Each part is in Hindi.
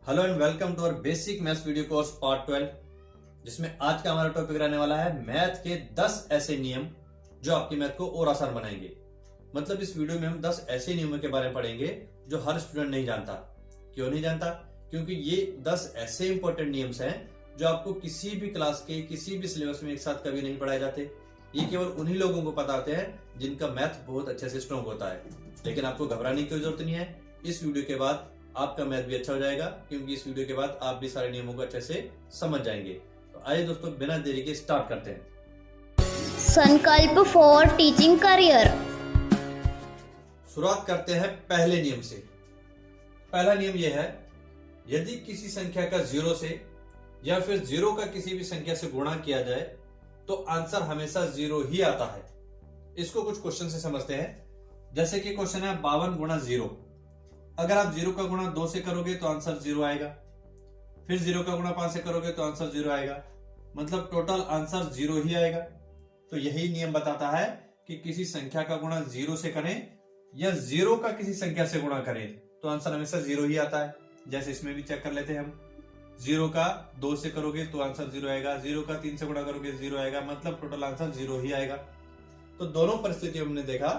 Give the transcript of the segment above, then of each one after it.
Hello and welcome to our basic maths video course part 12, जिसमें आज का हमारा टॉपिक रहने वाला है मैथ के 10 ऐसे नियम जो आपकी मैथ को और आसान बनाएंगे। मतलब इस वीडियो में हम 10 ऐसे नियमों के बारे में पढ़ेंगे जो हर स्टूडेंट नहीं जानता। क्यों नहीं जानता? क्योंकि ये 10 ऐसे इंपॉर्टेंट नियम्स हैं जो आपको किसी भी क्लास के किसी भी सिलेबस में एक साथ कभी नहीं पढ़ाए जाते। ये केवल उन्हीं लोगों को पता होते हैं जिनका मैथ बहुत अच्छे से स्ट्रॉन्ग होता है। लेकिन आपको घबराने की जरूरत नहीं है। इस वीडियो के बाद आपका मैथ भी अच्छा हो जाएगा, क्योंकि इस वीडियो के बाद आप भी सारे नियमों को अच्छे से समझ जाएंगे। तो आइए दोस्तों, बिना देरी के स्टार्ट करते हैं। संकल्प फॉर टीचिंग करियर। शुरुआत करते हैं पहले नियम से। पहला नियम यह है, यदि किसी संख्या का 0 से या फिर 0 का किसी भी संख्या से गुणा किया जाए तो आंसर हमेशा 0 ही आता है। इसको कुछ क्वेश्चन से समझते हैं। जैसे कि क्वेश्चन है 52 गुणा 0। अगर आप 0 का गुणा 2 से करोगे तो आंसर 0 आएगा, फिर 0 का गुणा 5 से करोगे तो आंसर 0 आएगा, मतलब टोटल आंसर 0 ही आएगा। तो यही नियम बताता है कि किसी संख्या का गुणा 0 से करें या 0 का किसी संख्या से गुणा करें तो आंसर हमेशा 0 ही आता है। जैसे इसमें भी चेक कर लेते हैं हम। 0 का 2 से करोगे तो आंसर 0 आएगा, 0 का 3 से गुणा करोगे 0 आएगा, मतलब टोटल आंसर 0 ही आएगा। तो दोनों परिस्थितियों में हमने देखा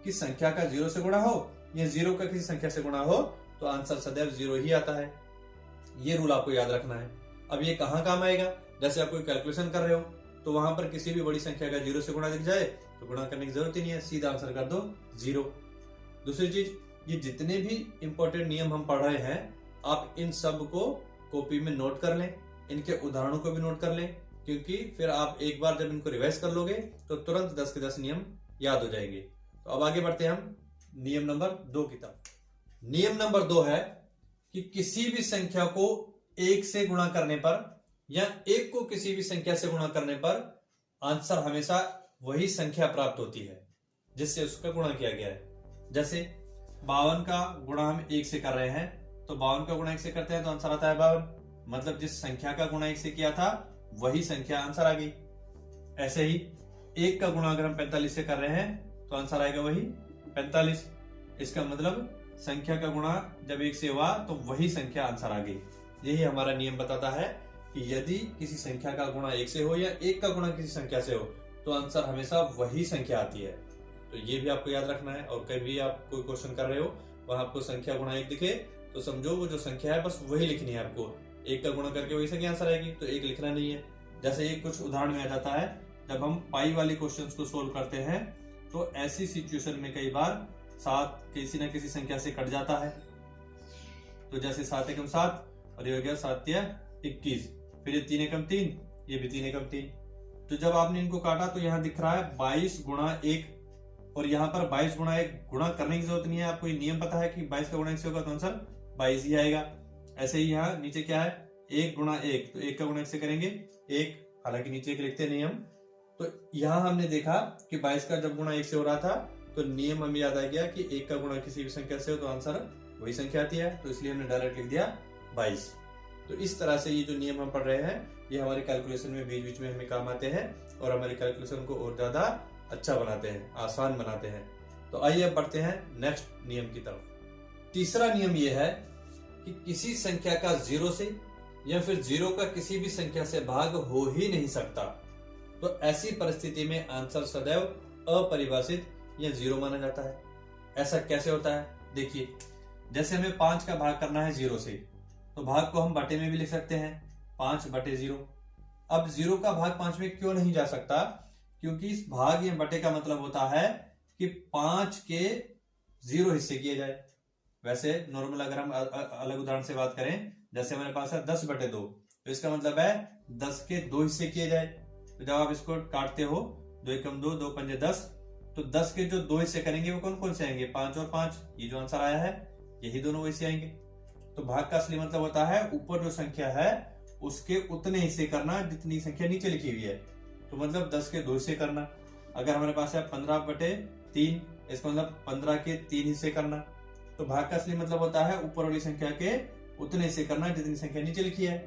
कि संख्या का 0 से गुणा हो या 0 का किसी संख्या से गुणा हो तो आंसर सदैव 0 ही आता है। ये रूल आपको याद रखना है। अब ये कहां काम आएगा? जैसे आप कोई कैलकुलेशन कर रहे हो तो वहां पर किसी भी बड़ी संख्या का 0 से गुणा दिख जाए तो गुणा करने की जरूरत ही नहीं है, सीधा आंसर कर दो 0। दूसरी चीज, ये जितने भी इंपॉर्टेंट नियम हम पढ़ रहे हैं आप इन सब को कॉपी में नोट कर लें, इनके उदाहरणों को भी नोट कर लें, क्योंकि फिर आप एक बार जब इनको रिवाइज कर लोगे तो तुरंत 10 के 10 नियम याद हो जाएंगे। तो अब आगे बढ़ते हैं हम नियम नंबर 2 की तरफ। नियम नंबर 2 है कि किसी भी संख्या को 1 से गुणा करने पर या 1 को किसी भी संख्या से गुणा करने पर आंसर हमेशा वही संख्या प्राप्त होती है जिससे उसका गुणा किया गया है। जैसे 52 का गुणा हम 1 से कर रहे हैं तो 52 का गुणा 1 से करते हैं तो आंसर आता है 52, मतलब जिस संख्या का गुणा 1 से किया था वही संख्या आंसर आ गई। ऐसे ही 1 का गुणा अगर हम 45 से कर रहे हैं तो आंसर आएगा वही 45। इसका मतलब संख्या का गुणा जब 1 से हुआ तो वही संख्या आंसर आ गई। यही हमारा नियम बताता है कि यदि किसी संख्या का गुणा 1 से हो या 1 का गुणा किसी संख्या से हो तो आंसर हमेशा वही संख्या आती है। तो ये भी आपको याद रखना है। और कभी आप कोई क्वेश्चन कर रहे हो वहां आपको संख्या गुणा 1 दिखे तो समझो वो जो संख्या है बस वही लिखनी है आपको। 1 का गुणा करके वही संख्या आंसर आएगी, तो 1 लिखना नहीं है। जैसे ये कुछ उदाहरण में आ जाता है, जब हम पाई वाले क्वेश्चन को सोल्व करते हैं तो ऐसी सिचुएशन में कई बार 7 किसी न किसी संख्या से कट जाता है। तो जैसे 7 एकम 7 और ये हो गया 7 या 21, फिर ये 3 एकम 3, ये भी 3 एकम 3। तो जब आपने इनको काटा तो यहाँ दिख रहा है 22 गुणा 1, और यहाँ पर 22 गुणा 1 गुणा करने की जरूरत नहीं है। आपको ये नियम पता है कि 22 का गुणा 1 से होगा तो आंसर 22 ही आएगा। ऐसे ही यहाँ नीचे क्या है, 1 गुणा 1, तो 1 का गुणा 1 से करेंगे 1, हालांकि नीचे 1 लिखते नहीं हम। तो यहाँ हमने देखा कि 22 का जब गुणा 1 से हो रहा था तो नियम हमें याद आ गया कि 1 का गुणा किसी भी संख्या से हो तो आंसर वही संख्या आती है, तो इसलिए हमने डायरेक्ट लिख दिया 22। तो इस तरह से ये जो नियम हम पढ़ रहे हैं ये हमारे कैलकुलेशन में बीच बीच में हमें काम आते हैं और हमारे कैलकुलेशन को और ज्यादा अच्छा बनाते हैं, आसान बनाते हैं। तो आइए अब बढ़ते हैं नेक्स्ट नियम की तरफ। तीसरा नियम यह है कि किसी संख्या का 0 से या फिर 0 का किसी भी संख्या से भाग हो ही नहीं सकता। तो ऐसी परिस्थिति में आंसर सदैव अपरिभाषित या 0 माना जाता है। ऐसा कैसे होता है? देखिए, जैसे हमें 5 का भाग करना है 0 से, तो भाग को हम बटे में भी लिख सकते हैं 5/0। अब 0 का भाग 5 में क्यों नहीं जा सकता? क्योंकि इस भाग या बटे का मतलब होता है कि 5 के 0 हिस्से किए जाए। वैसे नॉर्मल अगर हम अलग उदाहरण से बात करें, जैसे हमारे पास है 10/2, तो इसका मतलब है 10 के 2 हिस्से किए जाए। तो जब आप इसको काटते हो 2 एकम 2, 2 पंजे 10, तो 10 के जो 2 हिस्से करेंगे वो कौन कौन से आएंगे? 5 और 5। ये जो आंसर आया है यही दोनों हिस्से आएंगे। तो भाग का असली मतलब होता है ऊपर जो संख्या है उसके उतने हिस्से करना जितनी संख्या नीचे लिखी हुई है। तो मतलब 10 के 2 हिस्से करना। अगर हमारे पास है 15/3, इसका मतलब 15 के 3 हिस्से करना। तो भाग का असली मतलब होता है ऊपर वाली संख्या के उतने हिस्से करना जितनी संख्या नीचे लिखी है।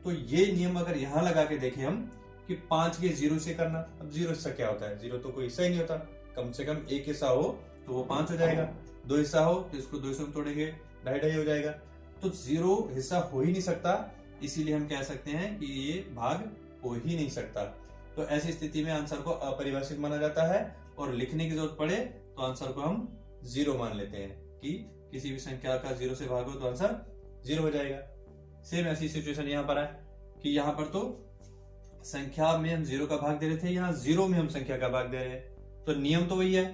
तो ये नियम अगर यहाँ लगा के देखें हम कि 5 के 0 से करना। अब 0 हिस्सा क्या होता है? 0 तो कोई हिस्सा ही नहीं होता। कम से कम 1 हिस्सा हो तो वो 5 हो जाएगा, 2 हिस्सा हो तो इसको 2 हिस्सों में तोड़ेंगे 2.5 हो जाएगा। तो 0 हिस्सा हो ही नहीं सकता, इसीलिए हम कह सकते हैं कि ये भाग हो ही नहीं सकता। तो ऐसी स्थिति में आंसर को अपरिभाषित माना जाता है और लिखने की जरूरत पड़े तो आंसर को हम 0 मान लेते हैं कि किसी भी संख्या का 0 से भाग हो तो आंसर 0 हो जाएगा। सेम ऐसी सिचुएशन यहाँ पर है कि यहाँ पर तो संख्या में हम 0 का भाग दे रहे थे, यहाँ 0 में हम संख्या का भाग दे रहे हैं। तो नियम तो वही है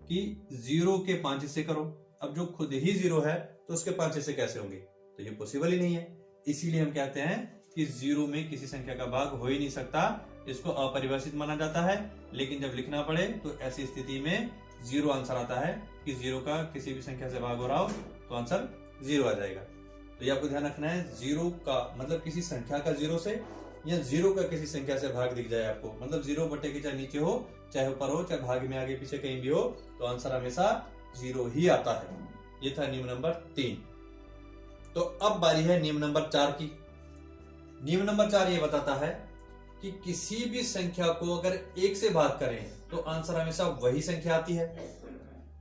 कि 0 के 5 हिस्से करो। अब जो खुद ही 0 है तो उसके 5 हिस्से कैसे होंगे, तो ये पॉसिबल ही नहीं है। इसीलिए हम कहते हैं कि 0 में किसी संख्या का भाग हो ही नहीं सकता, इसको अपरिभाषित माना जाता है। लेकिन जब लिखना पड़े तो ऐसी स्थिति में 0 आंसर आता है कि 0 का किसी भी संख्या से भाग हो रहा हो तो आंसर 0 आ जाएगा। तो ये आपको ध्यान रखना है, 0 का मतलब किसी संख्या का 0 से या 0 का किसी संख्या से भाग दिख जाए आपको, मतलब 0 बटे के चाहे नीचे हो चाहे ऊपर हो चाहे भाग में आगे पीछे कहीं भी हो, तो आंसर हमेशा 0 ही आता है। ये था नियम नंबर 3। तो अब बारी है नियम नंबर 4 की। नियम नंबर 4 ये बताता है कि किसी भी संख्या को अगर 1 से भाग करें तो आंसर हमेशा वही संख्या आती है,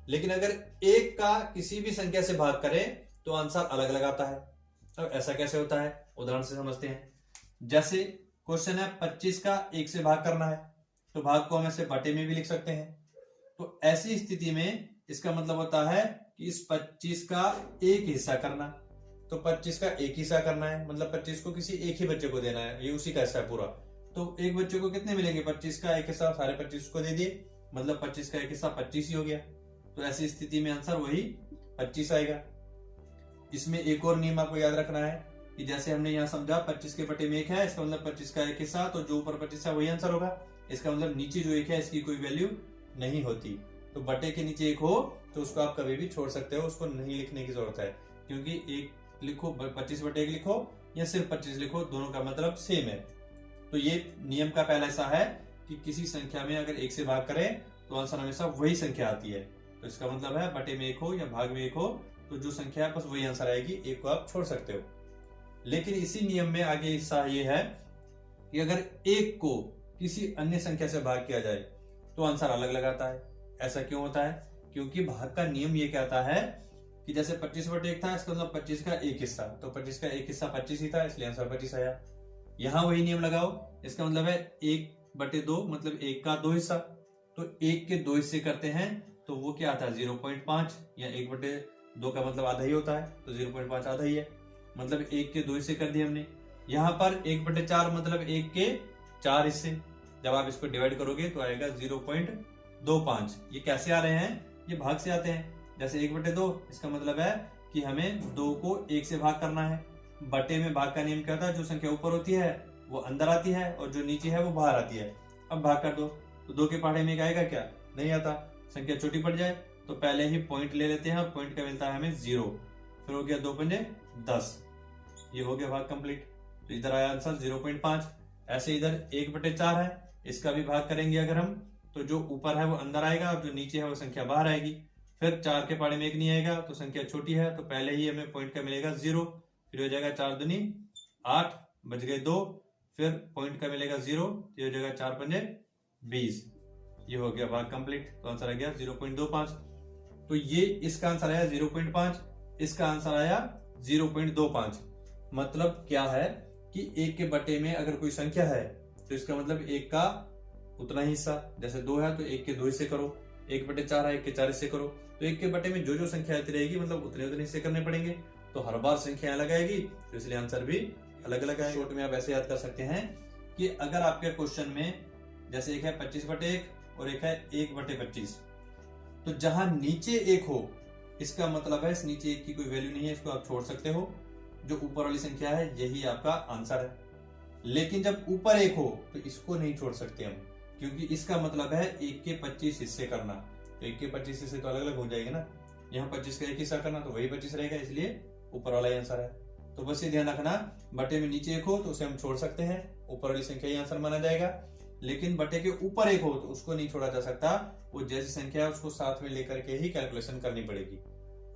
लेकिन अगर 1 का किसी भी संख्या से भाग करें तो आंसर अलग अलग आता है। अब ऐसा कैसे होता है, उदाहरण से समझते हैं। जैसे क्वेश्चन है 25 का 1 से भाग करना है, तो भाग को हम ऐसे बटे में भी लिख सकते हैं। तो ऐसी स्थिति में इसका मतलब होता है कि इस 25 का एक हिस्सा करना, तो 25 का एक हिस्सा करना है, मतलब 25 को किसी एक ही बच्चे को देना है, ये उसी का हिस्सा है पूरा। तो एक बच्चे को कितने मिलेंगे, 25 का एक हिस्सा सारे 25 को दे दिए, मतलब 25 का एक हिस्सा 25 ही हो गया। तो ऐसी स्थिति में आंसर वही 25 आएगा। इसमें एक और नियम आपको याद रखना है कि जैसे हमने यहाँ समझा 25 के बटे में 1 है, इसका मतलब 25 का एक हिस्सा, तो जो ऊपर 25 है वही आंसर होगा। इसका मतलब नीचे जो 1 है इसकी कोई वैल्यू नहीं होती। तो बटे के नीचे 1 हो तो उसको आप कभी भी छोड़ सकते हो, उसको नहीं लिखने की जरूरत है, क्योंकि 1 लिखो 25 बटे 1 लिखो या सिर्फ 25 लिखो, दोनों का मतलब सेम है। तो ये नियम का पहला हिस्सा है कि किसी संख्या में अगर 1 से भाग करें तो आंसर हमेशा वही संख्या आती है। तो इसका मतलब है बटे में 1 हो या भाग में 1 हो तो जो संख्या है बस वही आंसर आएगी, 1 को आप छोड़ सकते हो। लेकिन इसी नियम में आगे हिस्सा ये है कि अगर 1 को किसी अन्य संख्या से भाग किया जाए तो आंसर अलग अलग आता है। ऐसा क्यों होता है, क्योंकि भाग का नियम ये कहता है कि जैसे 25 बटे 1 था, इसका मतलब 25 का एक हिस्सा, तो 25 का एक हिस्सा 25 ही था, इसलिए आंसर 25 आया। यहां वही नियम लगाओ, इसका मतलब है 1 बटे 2 मतलब 1 का 2 हिस्सा, तो 1 के 2 हिस्से करते हैं तो वो क्या आता है 0.5, या 1 बटे 2 का मतलब आधा ही होता है, तो 0.5 आधा ही है, मतलब 1 के 2 हिस्से कर दिए हमने। यहाँ पर 1 बटे 4 मतलब 1 के 4 हिस्से, जब आप इसको डिवाइड करोगे तो आएगा 0.25। ये कैसे आ रहे हैं, ये भाग से आते हैं। जैसे 1 बटे 2 इसका मतलब है कि हमें 2 को 1 से भाग करना है। बटे में भाग का नियम क्या था, जो संख्या ऊपर होती है वो अंदर आती है और जो नीचे है वो बाहर आती है। अब भाग कर दो तो 2 के पहाड़े में आएगा क्या, नहीं आता। संख्या छोटी पड़ जाए तो पहले ही पॉइंट ले लेते हैं, पॉइंट का मिलता है हमें 0, फिर हो गया 2 पंजे 10, ये हो गया भाग कंप्लीट। तो इधर आया आंसर 0.5। ऐसे इधर 1 बटे 4 है, इसका भी भाग करेंगे अगर हम, तो जो ऊपर है वो अंदर आएगा और जो नीचे है वो संख्या बाहर आएगी। फिर 4 के पहाड़े में 1 नहीं आएगा तो संख्या छोटी है, तो पहले ही हमें पॉइंट का मिलेगा 0, फिर हो जाएगा 4 दूनी 8, बच गए 2, फिर पॉइंट का मिलेगा 0, ये हो जाएगा 4 पंजे 20, ये हो गया भाग कंप्लीट। तो आंसर आ गया 0.25। तो ये इसका आंसर आया 0.5, इसका आंसर आया 0.25। मतलब क्या है कि 1 के बटे में अगर कोई संख्या है तो इसका मतलब 1 का उतना ही हिस्सा, जैसे 2 है तो 1 के 2 हिस्से करो, 1 बटे 4 है 1 के 4 हिस्से करो, तो 1 के बटे में जो जो संख्या आती रहेगी मतलब उतने उतने हिस्से करने पड़ेंगे। तो हर बार संख्या अलग आएगी तो इसलिए आंसर भी अलग अलग आएगा। शॉर्ट में आप ऐसे याद कर सकते हैं कि अगर आपके क्वेश्चन में जैसे एक है 25 बटे 1 और एक है 1 बटे 25, तो जहां नीचे 1 हो इसका मतलब है इस नीचे 1 की कोई वैल्यू नहीं है, इसको आप छोड़ सकते हो, जो ऊपर वाली संख्या है यही आपका आंसर है। लेकिन जब ऊपर 1 हो तो इसको नहीं छोड़ सकते हम, क्योंकि इसका मतलब है 1 के 25 हिस्से करना, तो 1 के 25 हिस्से तो अलग अलग हो जाएंगे ना, यहाँ 25 का एक हिस्सा करना तो वही 25 रहेगा, इसलिए ऊपर वाला ही आंसर है। तो बस ये ध्यान रखना, बटे में नीचे 1 हो तो उसे हम छोड़ सकते हैं, ऊपर वाली संख्या ही आंसर माना जाएगा। लेकिन बटे के ऊपर 1 हो तो उसको नहीं छोड़ा जा सकता, वो जैसी संख्या है उसको साथ में लेकर के ही कैलकुलेशन करनी पड़ेगी।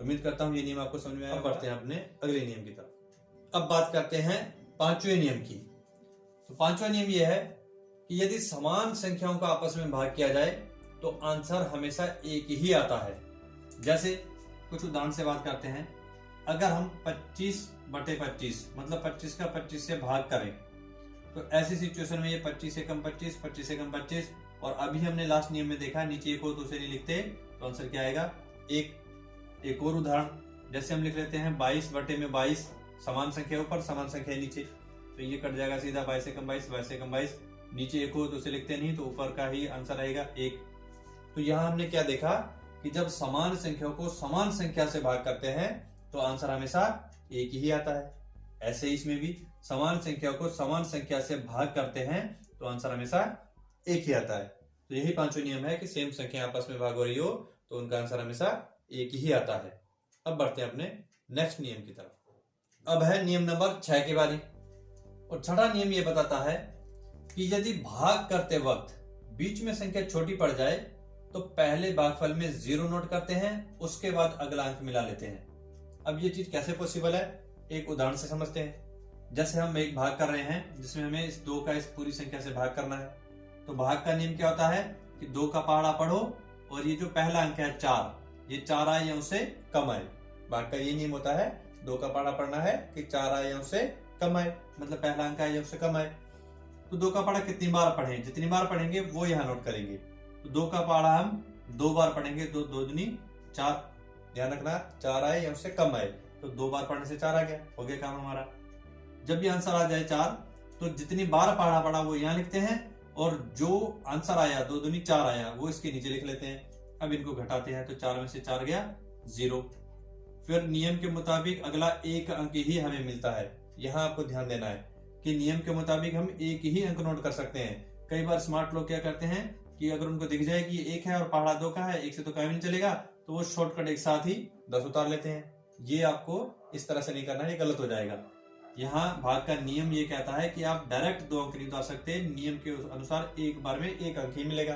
उम्मीद करता हूँ ये नियम आपको समझ में आया। बढ़ते हैं अपने अगले नियम की तरफ। अब बात करते हैं 5वें नियम की। तो 5वां नियम यह है कि यदि समान संख्याओं का आपस में भाग किया जाए तो आंसर हमेशा एक ही आता है। जैसे कुछ उदाहरण से बात करते हैं अगर हम 25/25 मतलब 25 का 25 से भाग करें तो ऐसी सिचुएशन में ये 25 से कम 25, 25 से कम 25, और अभी हमने लास्ट नियम में देखा नीचे एक हो तो उसे नहीं लिखते, तो आंसर क्या आएगा? एक और उदाहरण जैसे हम लिख लेते हैं 22/22, समान संख्या ऊपर समान संख्या नीचे, तो ये कट जाएगा सीधा 22 से कम 22, 22 से कम 22, नीचे एक हो तो उसे लिखते नहीं, तो ऊपर का ही आंसर आएगा 1। तो यहाँ हमने क्या देखा कि जब समान संख्या को समान संख्या से भाग करते हैं तो आंसर हमेशा एक ही आता है। ऐसे ही इसमें भी समान संख्या को समान संख्या से भाग करते हैं तो आंसर हमेशा एक ही आता है। तो यही पांचों नियम है कि सेम संख्या आपस में भाग हो रही हो तो उनका आंसर हमेशा एक ही आता है। अब बढ़ते हैं अपने नेक्स्ट नियम की तरफ। अब है नियम नंबर 6 की बारी, और छठा नियम ये बताता है कि यदि भाग करते वक्त बीच में संख्या छोटी पड़ जाए तो पहले भागफल में 0 नोट करते हैं, उसके बाद अगला अंक मिला लेते हैं। अब ये चीज कैसे पॉसिबल है, एक उदाहरण से समझते हैं। जैसे हम एक भाग कर रहे हैं जिसमें हमें इस 2 का इस पूरी संख्या से भाग करना है, तो भाग का नियम क्या होता है कि 2 का पहाड़ा पढ़ो और ये जो पहला अंक है 4, ये 4 आए या उससे कम आए। भाग का ये नियम होता है 2 का पहाड़ा पढ़ना है कि 4 आए या उससे कम आए, मतलब पहला अंक आए या उससे कम आए। तो 2 का पहाड़ा कितनी बार पढ़ें, जितनी बार पढ़ेंगे वो यहाँ नोट करेंगे। तो 2 का पहाड़ा हम 2 बार पढ़ेंगे, 2 2 दूनी 4, ध्यान रखना 4 आए या उससे कम आए, तो 2 बार पढ़ने से 4 आ गया, हो गया काम हमारा। जब भी आंसर आ जाए 4 तो जितनी बार पढ़ा पढ़ा वो यहाँ लिखते हैं, और जो आंसर आया 2 दूनी 4 आया वो इसके नीचे लिख लेते हैं। अब इनको घटाते हैं तो 4 में से 4 गया 0। फिर नियम के मुताबिक अगला एक अंक ही हमें मिलता है। यहाँ आपको ध्यान देना है कि नियम के मुताबिक हम एक ही अंक नोट कर सकते हैं। कई बार स्मार्ट लोग क्या करते हैं कि अगर उनको दिख जाए कि 1 है और पहाड़ा 2 का है, 1 से तो काम नहीं चलेगा, तो वो शॉर्टकट एक साथ ही 10 उतार लेते हैं। ये आपको इस तरह से नहीं करना है, ये गलत हो जाएगा। यहाँ भाग का नियम ये कहता है कि आप डायरेक्ट 2 अंक नहीं उतार सकते, नियम के अनुसार एक बार में एक अंक ही मिलेगा।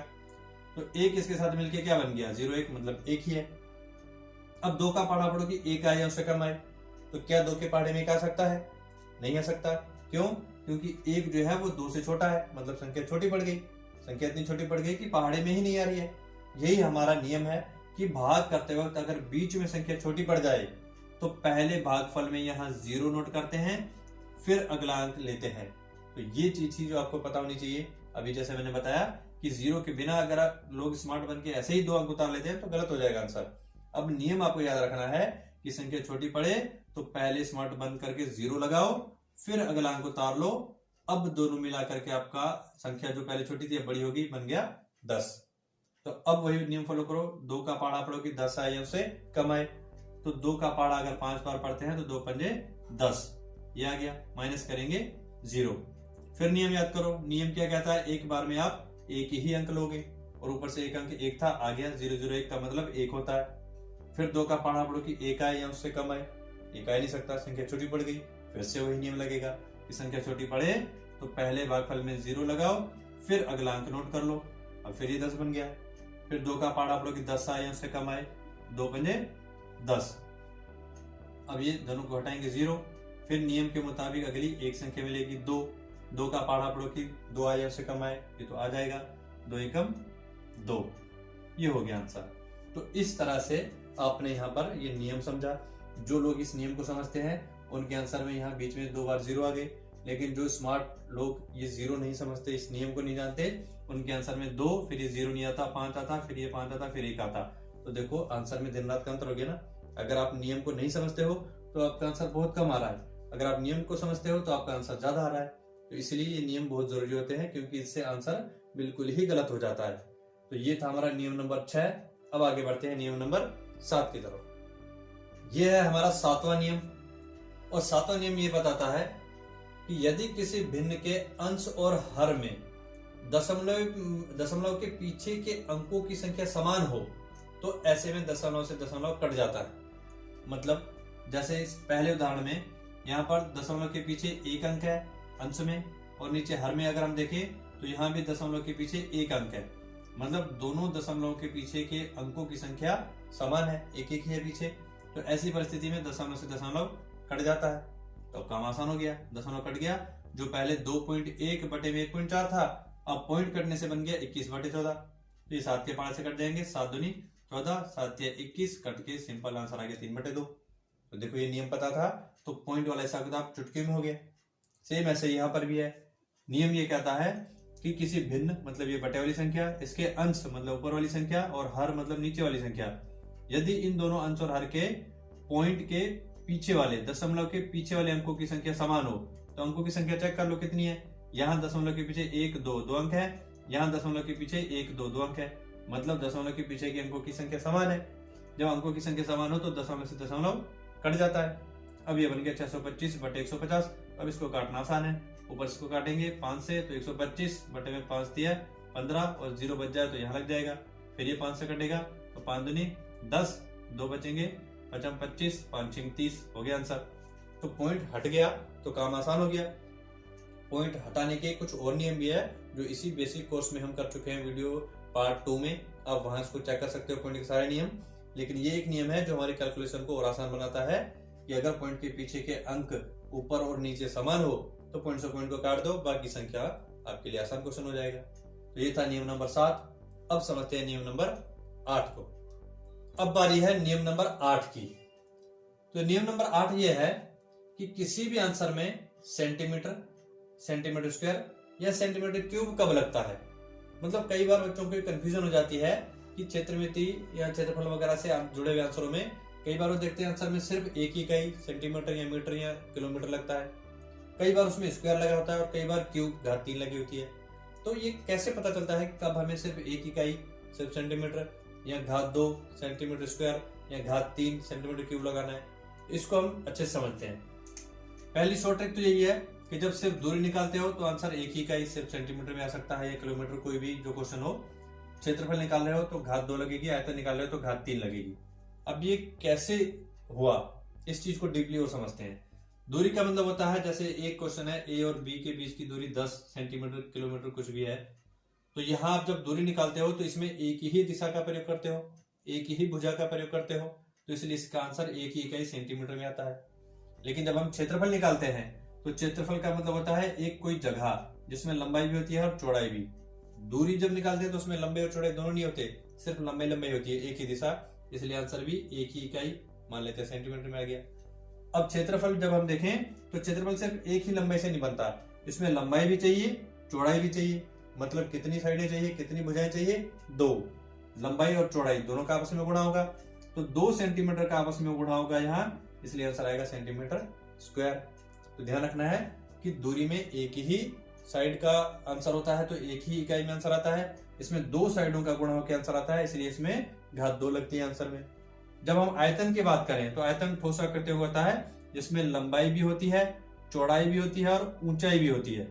तो 1 इसके साथ मिलके क्या बन गया 0 1, मतलब 1 ही है। अब 2 का पहाड़ा पढ़ो कि 1 आए या उससे कम आए, तो क्या 2 के पहाड़े में 1 आ सकता है? नहीं आ सकता। क्यों? क्योंकि 1 जो है वो 2 से छोटा है, मतलब संख्या छोटी पड़ गई, संख्या इतनी छोटी पड़ गई कि पहाड़े में ही नहीं आ रही है। यही हमारा नियम है कि भाग करते वक्त अगर बीच में संख्या छोटी पड़ जाए तो पहले भागफल में यहाँ 0 नोट करते हैं, फिर अगला अंक लेते हैं। तो ये चीज जो आपको पता होनी चाहिए। अभी जैसे मैंने बताया कि 0 के बिना अगर आप लोग स्मार्ट बन के ऐसे ही 2 अंक उतार लेते हैं तो गलत हो जाएगा आंसर। अब नियम आपको याद रखना है कि संख्या छोटी पड़े तो पहले स्मार्ट बंद करके 0 लगाओ, फिर अगला अंक उतार लो। अब दोनों मिला करके आपका संख्या जो पहले छोटी थी बड़ी होगी, बन गया 10। तो अब वही नियम फॉलो करो, 2 का पहाड़ा पढ़ो कि 10 आए या उससे कम आए। तो 2 का पहाड़ा अगर 5 बार पढ़ते हैं तो 2 पंजे 10, ये आ गया, माइनस करेंगे 0। फिर नियम याद करो, नियम क्या कहता है, एक बार में आप एक ही अंक लोगे, और ऊपर से एक अंक 1 था आ गया, 0 0 1 का मतलब 1 होता है। फिर 2 का पहाड़ा पढ़ो कि 1 आए या उससे कम आए, 1 आ नहीं सकता, संख्या छोटी पड़ गई। फिर से वही नियम लगेगा कि संख्या छोटी पड़े तो पहले भागफल में 0 लगाओ, फिर अगला अंक नोट कर लो। अब फिर ये 10 बन गया। फिर 2 का पहाड़ा पढ़ो कि 10 आए या उससे कम आए, 2 पंजे 10। अब ये दोनों को हटाएंगे 0। फिर नियम के मुताबिक अगली एक संख्या मिलेगी 2। 2 का पहाड़ा पढ़ो कि 2 आए या उससे कम आए, ये तो आ जाएगा, 2 एकम 2, ये हो गया आंसर। तो इस तरह से आपने यहाँ पर ये नियम समझा। जो लोग इस नियम को समझते हैं उनके आंसर में यहाँ बीच में 2 बार 0 आ गए, लेकिन जो स्मार्ट लोग ये 0 नहीं समझते, इस नियम को नहीं जानते, उनके आंसर में 2, फिर ये 0 नहीं आता, 5 आता, फिर ये 5 आता, फिर 1 आता। तो देखो आंसर में दिन रात का अंतर हो गया ना। अगर आप नियम को नहीं समझते हो तो आपका आंसर बहुत कम आ रहा है, अगर आप नियम को समझते हो तो आपका आंसर ज्यादा आ रहा है। तो इसलिए ये नियम बहुत जरूरी होते हैं, क्योंकि इससे आंसर बिल्कुल ही गलत हो जाता है। तो ये था हमारा नियम नंबर 6। अब आगे बढ़ते हैं नियम नंबर 7 की तरफ। यह है हमारा 7वां नियम, और 7वां नियम ये बताता है कि यदि किसी भिन्न के अंश और हर में दशमलव के पीछे के अंकों की संख्या समान हो तो ऐसे में दशमलव से दशमलव कट जाता है। मतलब जैसे इस पहले उदाहरण में यहाँ पर दशमलव के पीछे 1 अंक है अंश में, और नीचे हर में अगर हम देखें तो यहाँ भी दशमलव के पीछे 1 अंक है, मतलब दोनों दशमलव के पीछे के अंकों की संख्या समान है, 1 1 ही है पीछे। तो ऐसी परिस्थिति में दशमलव से दशमलव कट जाता है, तो काम आसान हो गया, दशमलव कट गया। जो पहले 2.1 बटे में 1.4 था, अब पॉइंट कटने से बन गया 21 बटे 14। तो ये 7 के 5 से कट जाएंगे, 7 दूनी 14, 7 या 21, कट के सिंपल आंसर आ गया 3 बटे 2। तो देखो ये नियम पता था तो पॉइंट वाला हिसाब किताब चुटकी में हो गया। सेम ऐसे यहाँ पर भी है। नियम ये कहता है कि किसी भिन्न मतलब ये बटे वाली संख्या, इसके अंश मतलब ऊपर वाली संख्या और हर मतलब नीचे वाली संख्या, यदि इन दोनों अंश और हर के पॉइंट के पीछे वाले दशमलव के पीछे वाले अंकों की संख्या समान हो तो अंकों की संख्या चेक कर लो कितनी है। यहाँ दशमलव के पीछे 1 2 दो अंक है, यहाँ दशमलव के पीछे 1 2 दो अंक है, मतलब दशमलव के पीछे के अंकों की संख्या समान है। जब अंकों की संख्या समान हो तो दशमलव से दशमलव कट जाता है। अब ये बन गया 625 बटे 150। अब इसको काटना आसान है, ऊपर इसको काटेंगे 5 से तो 125 बटे में 5 दिया 15 और 0 बच जाए तो यहाँ लग जाएगा। फिर ये 5 से कटेगा तो 5 दूनी 10, 2 बचेंगे 5 25, 5 6 30 हो गया आंसर। तो पॉइंट हट गया तो काम आसान हो गया। पॉइंट हटाने के कुछ और नियम भी है जो इसी बेसिक कोर्स में हम कर चुके हैं वीडियो पार्ट 2 में, आप वहां इसको चेक कर सकते हो पॉइंट के सारे नियम। लेकिन ये एक नियम है जो हमारे कैलकुलेशन को और आसान बनाता है कि अगर पॉइंट के पीछे के अंक ऊपर और नीचे समान हो तो पॉइंट से पॉइंट को काट दो, बाकी संख्या आपके लिए आसान क्वेश्चन हो जाएगा। तो ये था नियम नंबर 7। अब समझते हैं नियम नंबर 8 को। अब बारी है नियम नंबर 8 की। तो नियम नंबर 8 ये है कि किसी भी आंसर में सेंटीमीटर, सेंटीमीटर स्क्वायर या सेंटीमीटर क्यूब कब लगता है। मतलब कई बार बच्चों को कंफ्यूजन हो जाती है कि क्षेत्रमिति या क्षेत्रफल वगैरह से आप जुड़े हुए आंसरों में कई बार वो देखते हैं आंसर में सिर्फ एक ही इकाई सेंटीमीटर या मीटर या किलोमीटर लगता है, कई बार उसमें स्क्वायर लगा होता है और कई बार क्यूब घात 3 लगी होती है। तो ये कैसे पता चलता है कि कब हमें सिर्फ एक इकाई सिर्फ सेंटीमीटर या घात 2 सेंटीमीटर स्क्वायर या घात 3 सेंटीमीटर क्यूब लगाना है, इसको हम अच्छे से समझते हैं। पहली शॉर्ट ट्रिक तो यही है कि जब सिर्फ दूरी निकालते हो तो आंसर एक ही इकाई सिर्फ सेंटीमीटर में आ सकता है या किलोमीटर, कोई भी जो क्वेश्चन हो। क्षेत्रफल निकाल रहे हो तो घात 2 लगेगी, आयतन निकाल रहे हो तो घात 3 लगेगी। अब ये कैसे हुआ इस चीज को डीपली और समझते हैं। दूरी का मतलब होता है जैसे एक क्वेश्चन है ए और बी के बीच की दूरी 10 सेंटीमीटर किलोमीटर कुछ भी है, तो यहाँ आप जब दूरी निकालते हो तो इसमें एक ही दिशा का प्रयोग करते हो, एक ही भुजा का प्रयोग करते हो, तो इसलिए इसका आंसर एक ही इकाई सेंटीमीटर में आता है। लेकिन जब हम क्षेत्रफल निकालते हैं तो क्षेत्रफल का मतलब होता है एक कोई जगह जिसमें लंबाई भी होती है और चौड़ाई भी। दूरी जब निकालते हैं तो उसमें लंबाई और चौड़ाई दोनों नहीं होते, सिर्फ लंबाई होती है, एक ही दिशा, इसलिए आंसर भी एक ही इकाई मान लेते हैं सेंटीमीटर में आ गया। अब क्षेत्रफल जब हम देखें तो क्षेत्रफल सिर्फ एक ही लंबाई से नहीं बनता, इसमें लंबाई भी चाहिए चौड़ाई भी चाहिए। मतलब कितनी साइडें चाहिए, कितनी भुजाएं चाहिए, 2। लंबाई और चौड़ाई दोनों का आपस में गुणा होगा तो 2 सेंटीमीटर का आपस में गुणा होगा यहाँ, इसलिए आंसर आएगा सेंटीमीटर स्क्वायर। तो ध्यान रखना है कि दूरी में एक ही साइड का आंसर होता है तो एक ही इकाई में आंसर आता है, इसमें 2 साइडों का गुणा होकर आंसर आता है, इसलिए इसमें घात 2 लगती है आंसर में। जब हम आयतन की बात करें तो आयतन ठोस आकृति होता है जिसमें लंबाई भी होती है चौड़ाई भी होती है और ऊंचाई भी होती है।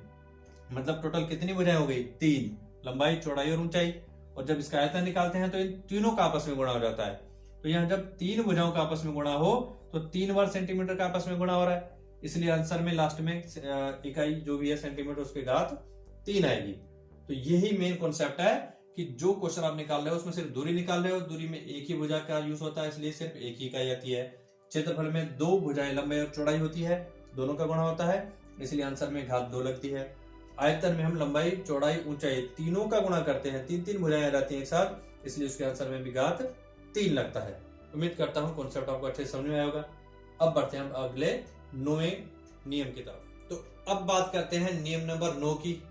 मतलब टोटल कितनी भुजाएं हो गई, 3, लंबाई चौड़ाई और ऊंचाई। और जब इसका आयतन निकालते हैं तो इन तीनों का आपस में गुणा हो जाता है। तो यहाँ जब 3 भुजाओं का आपस में गुणा हो तो 3 बार सेंटीमीटर का आपस में गुणा हो रहा है, इसलिए आंसर में लास्ट में इकाई जो भी है सेंटीमीटर उसके घात 3 आएगी। तो यही मेन कॉन्सेप्ट है कि जो क्वेश्चन आप निकाल रहे हो उसमें सिर्फ दूरी निकाल रहे हो, दूरी में एक ही भुजा का यूज होता है इसलिए सिर्फ एक ही इकाई आती है। क्षेत्रफल में 2 भुजाएं लंबाई और चौड़ाई होती है, दोनों का गुणा होता है, इसलिए आंसर में घात 2 लगती है। आयतन में हम लंबाई चौड़ाई ऊंचाई तीनों का गुणा करते हैं, 3 भुजाएं आ जाती हैं एक साथ, इसलिए उसके आंसर में भी घात 3 लगता है। उम्मीद करता हूँ कॉन्सेप्ट आपको अच्छे से समझ में आया होगा। अब बढ़ते हैं हम अगले 9वें नियम की तरफ। तो अब बात करते हैं नियम नंबर 9 की।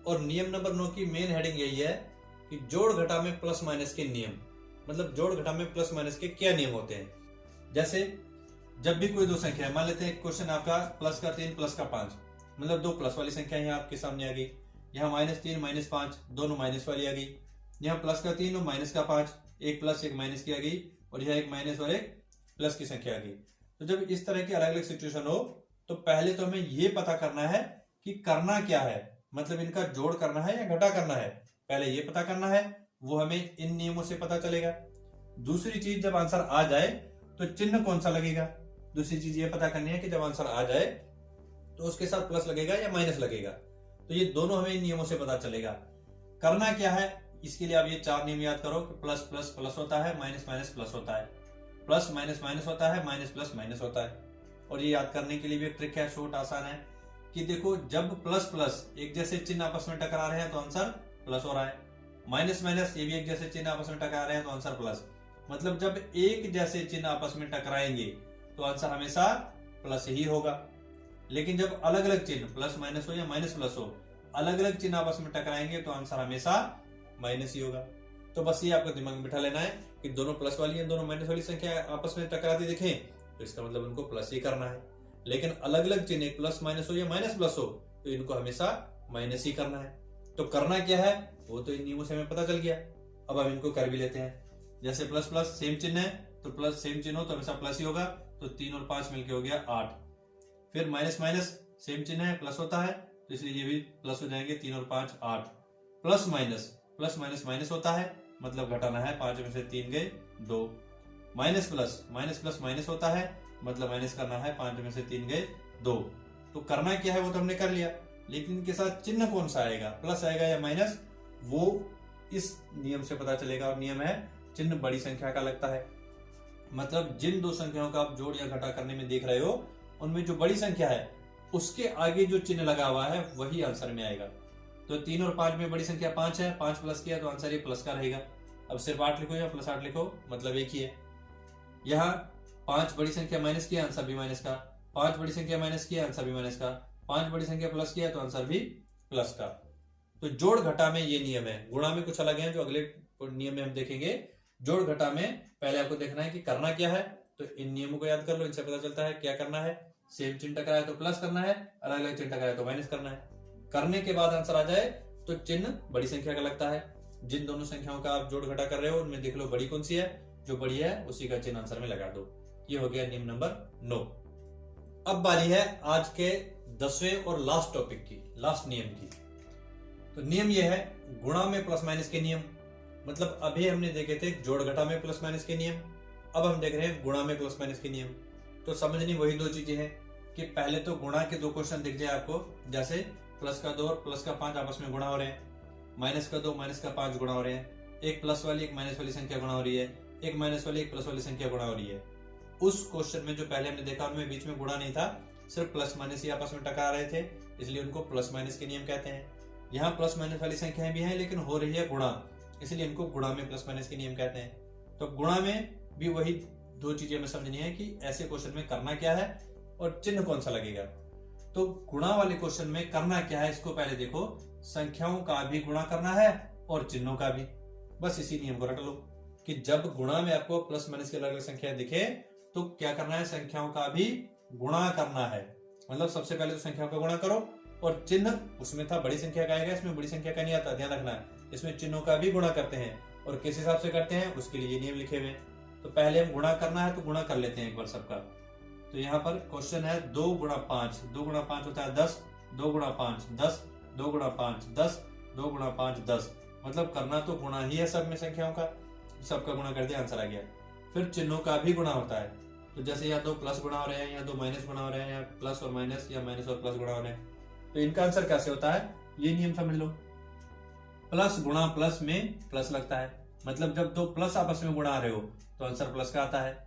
और नियम नंबर 9 की मेन हेडिंग यही है कि जोड़ घटा में प्लस माइनस के नियम। मतलब जोड़ घटा में प्लस माइनस के क्या नियम होते हैं। जैसे जब भी कोई दो संख्या है, मान लेते हैं क्वेश्चन आपका प्लस का 3 प्लस का 5, मतलब 2 प्लस वाली संख्या यहाँ आपके सामने आ गई। यहाँ -3 -5 दोनों माइनस वाली आ गई। यहाँ प्लस का 3 और माइनस का 5, एक प्लस एक माइनस की आ गई, और यहाँ एक माइनस और एक प्लस की संख्या आ गई। तो जब इस तरह की अलग अलग सिचुएशन हो तो पहले तो हमें ये पता करना है कि करना क्या है, मतलब इनका जोड़ करना है या घटा करना है, पहले ये पता करना है, वो हमें इन नियमों से पता चलेगा। दूसरी चीज, जब आंसर आ जाए तो चिन्ह कौन सा लगेगा। दूसरी चीज ये पता करनी है कि जब आंसर आ जाए तो उसके साथ प्लस लगेगा या माइनस लगेगा। तो ये दोनों हमें इन नियमों से पता चलेगा। करना क्या है, इसके लिए आप ये 4 नियम याद करो कि प्लस प्लस प्लस होता है, माइनस माइनस प्लस होता है, प्लस माइनस माइनस होता है, माइनस प्लस माइनस होता है। और ये याद करने के लिए भी एक ट्रिक है, शॉर्ट आसान है, कि देखो जब प्लस प्लस एक जैसे चिन्ह आपस में टकरा रहे हैं तो आंसर प्लस हो रहा है, माइनस माइनस ये भी एक जैसे चिन्ह आपस में टकरा रहे हैं तो आंसर प्लस। मतलब जब एक जैसे चिन्ह आपस में टकराएंगे तो आंसर हमेशा प्लस ही होगा। लेकिन जब अलग अलग चिन्ह प्लस माइनस हो या माइनस प्लस हो, अलग अलग चिन्ह आपस में टकराएंगे तो आंसर हमेशा माइनस ही होगा। तो बस ये आपको दिमाग में बिठा लेना है कि दोनों प्लस वाली या दोनों माइनस वाली संख्या आपस में टकराती दिखें तो इसका मतलब उनको प्लस ही करना है। लेकिन अलग अलग चिन्ह प्लस माइनस हो या माइनस प्लस हो तो इनको हमेशा माइनस ही करना है। तो करना क्या है वो तो इन नियमों से हमें पता चल गया। अब हम इनको कर भी लेते हैं। जैसे प्लस प्लस सेम चिन्ह है तो प्लस सेम चिन्ह हो तो हमेशा प्लस ही होगा, तो 3 और 5 मिलके हो गया 8। फिर माइनस माइनस सेम चिन्ह है प्लस होता है तो इसलिए ये भी प्लस हो जाएंगे, 3 और 5 8। प्लस माइनस माइनस होता है मतलब घटाना है, 5 में से 3 गए 2। माइनस प्लस माइनस होता है मतलब माइनस करना है, 5 में से 3 गए 2। तो करना क्या है वो तो हमने कर लिया, लेकिन इनके साथ चिन्ह कौन सा आएगा, प्लस आएगा या माइनस, वो इस नियम से पता चलेगा। और नियम है चिन्ह बड़ी संख्या का लगता है। मतलब जिन दो संख्याओं का आप जोड़ या घटा करने में देख रहे हो उनमें जो बड़ी संख्या है उसके आगे जो चिन्ह लगा हुआ है वही आंसर में आएगा। तो 3 और 5 में बड़ी संख्या 5 है, 5 प्लस किया तो आंसर ये प्लस का रहेगा। अब सिर्फ 8 लिखो या प्लस 8 लिखो मतलब एक ही है। यहाँ 5 बड़ी संख्या माइनस किया आंसर भी माइनस का, 5 बड़ी संख्या माइनस किया आंसर भी माइनस का, 5 बड़ी संख्या प्लस किया तो आंसर भी प्लस का। तो जोड़ घटा में ये नियम है। गुणा में कुछ अलग है जो अगले नियम में हम देखेंगे। जोड़ घटा में पहले आपको देखना है कि करना क्या है, तो इन नियमों को याद कर लो, इनसे पता चलता है क्या करना है। सेम चिन्ह टकराया तो प्लस करना है, अलग अलग चिन्ह टकराया तो माइनस करना है। करने के बाद आंसर आ जाए तो चिन्ह बड़ी संख्या का लगता है। जिन दोनों संख्याओं का आप जोड़ घटा कर रहे हो उनमें देख लो बड़ी कौन सी है, जो बड़ी है उसी का चिन्ह आंसर में लगा दो। ये हो गया नियम नंबर 9। अब बारी है आज के 10वें और लास्ट टॉपिक की, लास्ट नियम की। तो नियम ये है गुणा में प्लस माइनस के नियम। मतलब अभी हमने देखे थे जोड़ घटा में प्लस माइनस के नियम, अब हम देख रहे हैं गुणा में प्लस माइनस के नियम। तो समझनी वही दो चीजें हैं कि पहले तो गुणा के दो क्वेश्चन दिख जाए आपको, जैसे प्लस का 2 और प्लस का 5 आपस में गुणा हो रहे हैं, माइनस का 2 माइनस का 5 गुणा हो रहे हैं, एक प्लस वाली एक माइनस वाली संख्या गुणा हो रही है, एक माइनस वाली एक प्लस वाली संख्या गुणा हो रही है। उस क्वेश्चन में जो पहले हमने देखा उनमें बीच में गुणा नहीं था, सिर्फ प्लस माइनस ही आपस में टकरा रहे थे, इसलिए उनको प्लस माइनस के नियम कहते हैं। यहाँ प्लस माइनस वाली संख्याएं भी हैं लेकिन हो रही है गुणा, इसलिए इनको गुणा में प्लस माइनस के नियम कहते हैं। तो गुणा में भी वही दो चीजें हमें समझनी है कि ऐसे क्वेश्चन में करना क्या है और चिन्ह कौन सा लगेगा। तो गुणा वाले क्वेश्चन में करना क्या है इसको पहले देखो, संख्याओं का भी गुणा करना है और चिन्हों का भी। बस इसी नियम को रट लो कि जब गुणा में आपको प्लस माइनस की अलग अलग संख्याएं दिखे तो क्या करना है, संख्याओं का भी गुणा करना है। मतलब सबसे पहले तो संख्याओं का गुणा करो और चिन्ह उसमें था बड़ी संख्या का आएगा, इसमें बड़ी संख्या का नहीं आता, ध्यान रखना है। इसमें चिन्हों का भी गुणा करते हैं और किस हिसाब से करते हैं उसके लिए ये नियम लिखे हुए हैं। तो पहले हम गुणा करना है तो गुणा कर लेते हैं एक बार सबका। तो यहाँ पर क्वेश्चन है 2 गुणा 5, 2 गुणा 5 होता है 10, 2 गुणा 5 10, 2 गुणा 5 10, 2 गुणा 5 10। मतलब करना तो गुणा ही है सब में संख्याओं का, सबका गुणा कर दिया आंसर आ गया। फिर चिन्हों का भी गुणा होता है, तो जैसे यहाँ 2 प्लस गुणा हो रहे हैं, यहाँ 2 माइनस गुणा हो रहे हैं, यहाँ प्लस और माइनस या माइनस और प्लस गुणा हो रहे हैं। तो इनका आंसर कैसे होता है ये नियम समझ लो। प्लस गुणा प्लस में प्लस लगता है, मतलब जब दो प्लस आपस में गुणा रहे हो तो आंसर प्लस का आता है।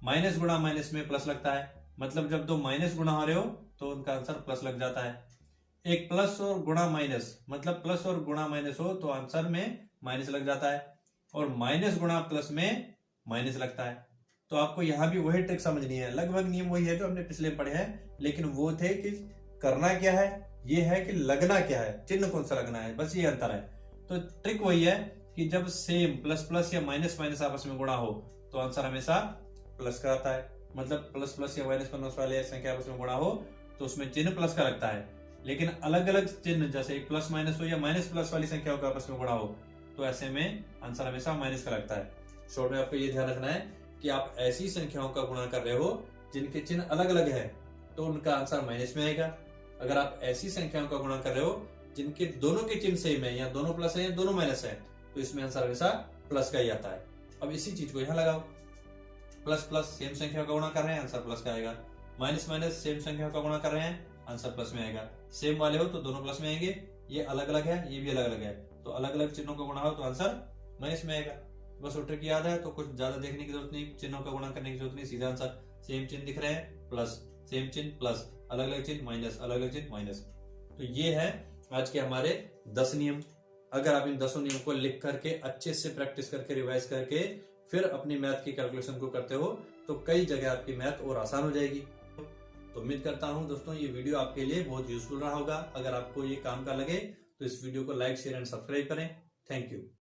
माइनस गुणा माइनस में प्लस लगता है, मतलब जब दो माइनस गुणा हो रहे हो तो उनका आंसर प्लस लग जाता है। एक प्लस और गुणा माइनस, मतलब प्लस और गुणा माइनस हो तो आंसर में माइनस लग जाता है, और माइनस गुणा प्लस में माइनस लगता है। तो आपको यहाँ भी वही ट्रिक समझनी है, लगभग नियम वही है जो हमने पिछले पढ़े हैं, लेकिन वो थे कि करना क्या है, ये है कि लगना क्या है, चिन्ह कौन सा लगना है, बस ये अंतर है। तो ट्रिक वही है कि जब सेम प्लस प्लस या माइनस माइनस आपस में गुणा हो तो आंसर हमेशा प्लस का आता है। मतलब प्लस प्लस या माइनस माइनस वाले संख्या आपस में गुणा हो तो उसमें चिन्ह प्लस का लगता है। लेकिन अलग अलग चिन्ह जैसे प्लस माइनस हो या माइनस प्लस वाली संख्याओं का आपस में गुणा हो तो ऐसे में आंसर हमेशा माइनस का लगता है। शॉर्ट में आपको ये ध्यान रखना है कि आप ऐसी संख्याओं का गुणा कर रहे हो जिनके चिन्ह अलग अलग है तो उनका आंसर माइनस में आएगा। अगर आप ऐसी संख्याओं का गुणा कर रहे हो जिनके दोनों के चिन्ह सेम है, या दोनों प्लस है या दोनों माइनस है, तो इसमें आंसर हमेशा प्लस का ही आता है। अब इसी चीज को यहाँ लगाओ, प्लस प्लस सेम संख्या का गुणा कर रहे हैं आंसर प्लस का आएगा, माइनस माइनस सेम संख्या का गुणा कर रहे हैं आंसर प्लस में आएगा। सेम वाले हो तो दोनों प्लस में आएंगे, ये अलग अलग है ये भी अलग अलग है, तो अलग अलग चिन्हों का गुणा हो तो आंसर माइनस में आएगा। बस वो ट्रिक याद है तो कुछ ज्यादा देखने की जरूरत नहीं, चिन्हों का गुणा करने की जरूरत नहीं, सीधा आंसर। सेम चिन्ह दिख रहे हैं प्लस, सेम चिन्ह प्लस, अलग अलग चिन्ह माइनस, अलग अलग चिन्ह माइनस। तो ये है आज के हमारे 10 नियम। अगर आप इन 10 नियम को लिख करके अच्छे से प्रैक्टिस करके रिवाइज करके फिर अपनी मैथ की कैलकुलेशन को करते हो तो कई जगह आपकी मैथ और आसान हो जाएगी। तो उम्मीद करता हूं दोस्तों ये वीडियो आपके लिए बहुत यूजफुल रहा होगा। अगर आपको ये काम का लगे तो इस वीडियो को लाइक, शेयर एंड सब्सक्राइब करें। Thank you.